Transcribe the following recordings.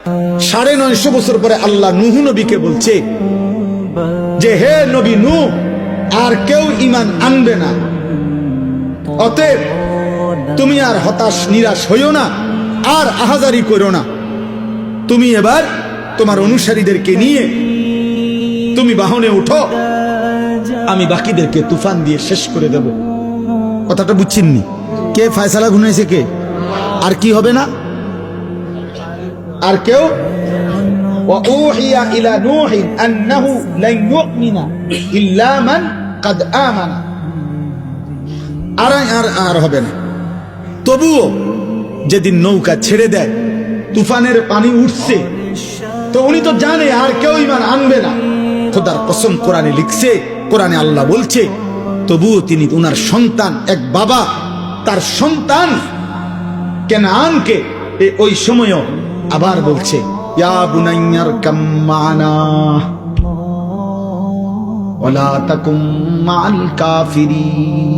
950 বছর পরে আল্লাহ নূহ নবীকে বলছে যে হে নবী নূহ, আর কেউ ঈমান আনবে না, অতএব তুমি আর হতাশ নিরাশ হইও না, আর আহাজারি করো না। তুমি এবার তোমার অনুসারীদেরকে নিয়ে তুমি বাহনে উঠো, আমি বাকিদেরকে তুফান দিয়ে শেষ করে দেব। কথাটা বুঝছেননি? কে ফয়সালা ঘুনাইছে? কে? আর কি হবে না? আর কেউ وَأُوحِيَ إِلَى نُوحٍ أَنَّهُ لَن يُؤْمِنَ إِلَّا مَنْ قَدْ آمَنَ। আর হবে না। তবুও যেদিন নৌকা ছেড়ে দেয়, তুফানের পানি উঠছে, তো উনি তো জানে আর কেউ ঈমান আনবে না। খোদার কসম, কোরআনে লিখছে, কোরআনে আল্লাহ বলছে, তবুও তিনি উনার সন্তান, এক বাবা তার সন্তান কেনানকে ওই সময়ও আবার বলছে, ইয়া বুনাইয়ার কাম্মানা ওয়ালা তাকুম মাআল কাফিরিন।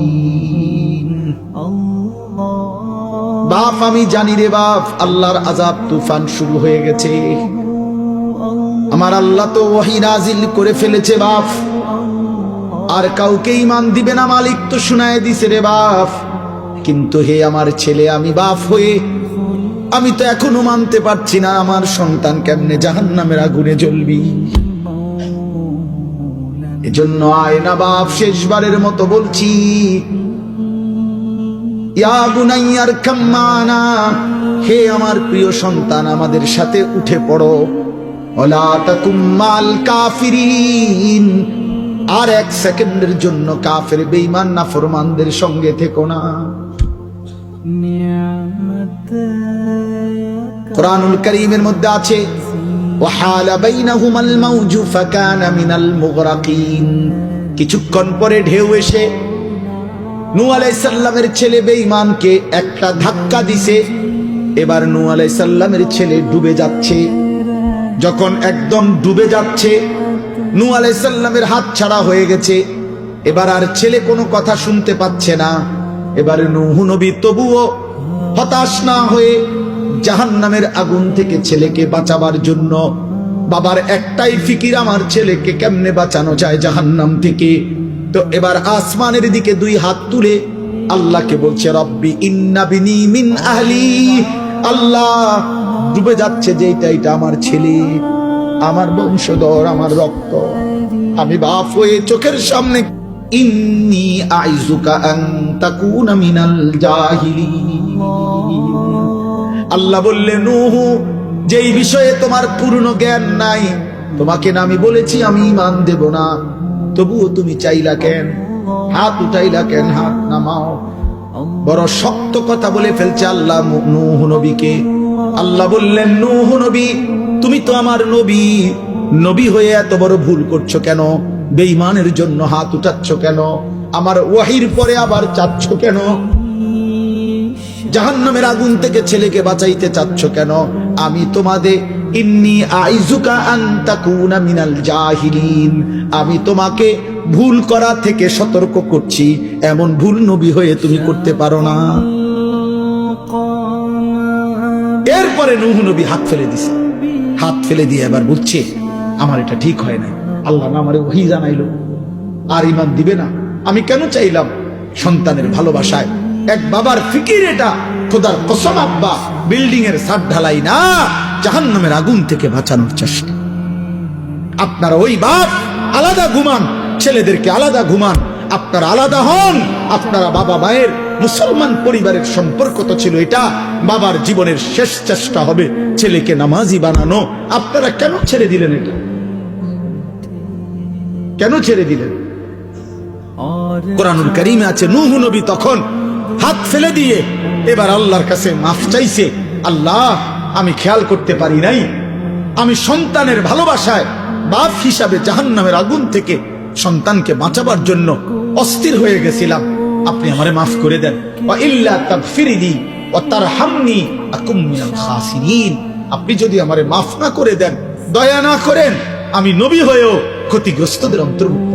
বাপ, আমি জানি রে বাপ, আল্লাহর আযাব তুফান শুরু হয়ে গেছে। আমার আল্লাহ তো ওহী নাজিল করে ফেলেছে বাপ, আর কাউকে ঈমান দিবে না মালিক তো শুনায় দিছে রে বাপ। কিন্তু হে আমার ছেলে, আমি বাপ হয়ে আমি তো এখনো মানতে পারছি না, আমার সন্তান কেমনে জাহান্নামের আগুনে জ্বলবি। এজন্য আয় না বাপ, শেষবারের মতো বলছি, ইয়া বুনাইয়ার কাম্মানা, হে আমার প্রিয় সন্তান, আমাদের সাথে উঠে পড়ো। ওয়ালা তাকুম মাল কাফিরিন, আর এক সেকেন্ডের জন্য কাফের বেঈমান নাফরমানদের সঙ্গে থেকো না। কুরআনুল কারীমের মধ্যে আছে, ওয়াহালা বাইনাহুমাল মাউজু ফাকানা মিনাল মুগরাকিন। কিছুক্ষণ পরে ঢেউ এসে নূহ আলাইহিস সালামের ছেলে বেঈমানকে একটা ধাক্কা দিছে। এবার নূহ আলাইহিস সালামের ছেলে ডুবে যাচ্ছে। যখন একদম ডুবে যাচ্ছে, নূহ আলাইহিস সালামের হাত ছাড়া হয়ে গেছে। এবার আর ছেলে কোনো কথা শুনতে পাচ্ছে না। এবারে নূহ নবী তবুও হতাশ না হয়ে জাহান্নামের আগুন থেকে ছেলেকে বাঁচাবার জন্য, বাবার একটাই ফিকির, আমার ছেলেকে কেমনে বাঁচানো যায় জাহান্নাম থেকে। তো এবার আসমানের দিকে দুই হাত তুলে আল্লাহকে বলছে, রব্বি ইন্না বিনি মিন আহলি। আল্লাহ, ডুবে যাচ্ছে যেটা, এটা আমার ছেলে, আমার বংশধর, আমার রক্ত। আমি বাপ হয়ে চোখের সামনে, ইন্নী আইযুকা আন তাকুনা মিনাল জাহিলিন। আল্লাহ বললেন, নূহ, যেই বিষয়ে তোমার পূর্ণ জ্ঞান নাই, তোমাকে না আমি বলেছি আমি ঈমান দেব না, তবুও তুমি চাইলা কেন? হাত উঠাইলা কেন? হাত নামাও। বড় শক্ত কথা বলে ফেলছে আল্লাহ নূহ নবীকে। আল্লাহ বললেন, নূহ নবী, তুমি তো আমার নবী, নবী হয়ে এত বড় ভুল করছো কেন? বেঈমানের জন্য হাত উঠাচ্ছ কেন? আমার ওয়াহির পরে আবার চাচ্ছ কেন? জাহান্নামের আগুন থেকে ছেলেকে বাঁচাইতে চাচ্ছ কেন? আমি তোমাদের ইন্নী আইযুকা আন তাকুনা মিনাল জাহিলিন, আমি তোমাকে ভুল করা থেকে সতর্ক করছি। এমন ভুল নবী হয়ে তুমি করতে পারো না। এরপরে নূহ নবী হাত ফেলে দিছে। হাত ফেলে দিয়ে এবার বলছে, আমার এটা ঠিক হয় না। আল্লাহ না আমারে ওহী জানাইলো, আর ঈমান দিবে না। আমি কেন চাইলাম? সন্তানের ভালোবাসায়, এক বাবার ফিকির এটা। খোদার কসম আব্বা, বিল্ডিং এর ছাদ ঢালাই না, জাহান্নামের আগুন থেকে বাঁচানোর চেষ্টা। আপনারা ওই বাপ আলাদা ঘুমান, ছেলেদেরকে আলাদা ঘুমান, আপনারা আলাদা হন। আপনারা বাবা মায়ের, মুসলমান পরিবারের সম্পর্ক তো ছিল এটা। বাবার জীবনের শেষ চেষ্টা হবে ছেলেকে নামাজি বানানো। আপনারা কেন ছেড়ে দিলেন এটা? কেন ছেড়ে দিলেন? কুরআনুল কারীমে আছে, নূহ নবী তখন হাত ফেলে দিয়ে এবার আল্লাহর কাছে মাফ চাইছে। আল্লাহ, আমি খেয়াল করতে পারি নাই, আমি সন্তানের ভালোবাসায় বাপ হিসাবে জাহান্নামের আগুন থেকে সন্তানকে বাঁচাবার জন্য অস্থির হয়ে গেছিলাম। আপনি আমারে মাফ করে দেন। ওয়া ইল্লা তাগফিরলি ওয়া তারহামনি আকুম মিনাল খাসিরিন। আপনি যদি আমারে মাফ না করে দেন, দয়া না করেন, আমি নবী হয়েও ক্ষতিগ্রস্তদের অন্তর্ভুক্ত।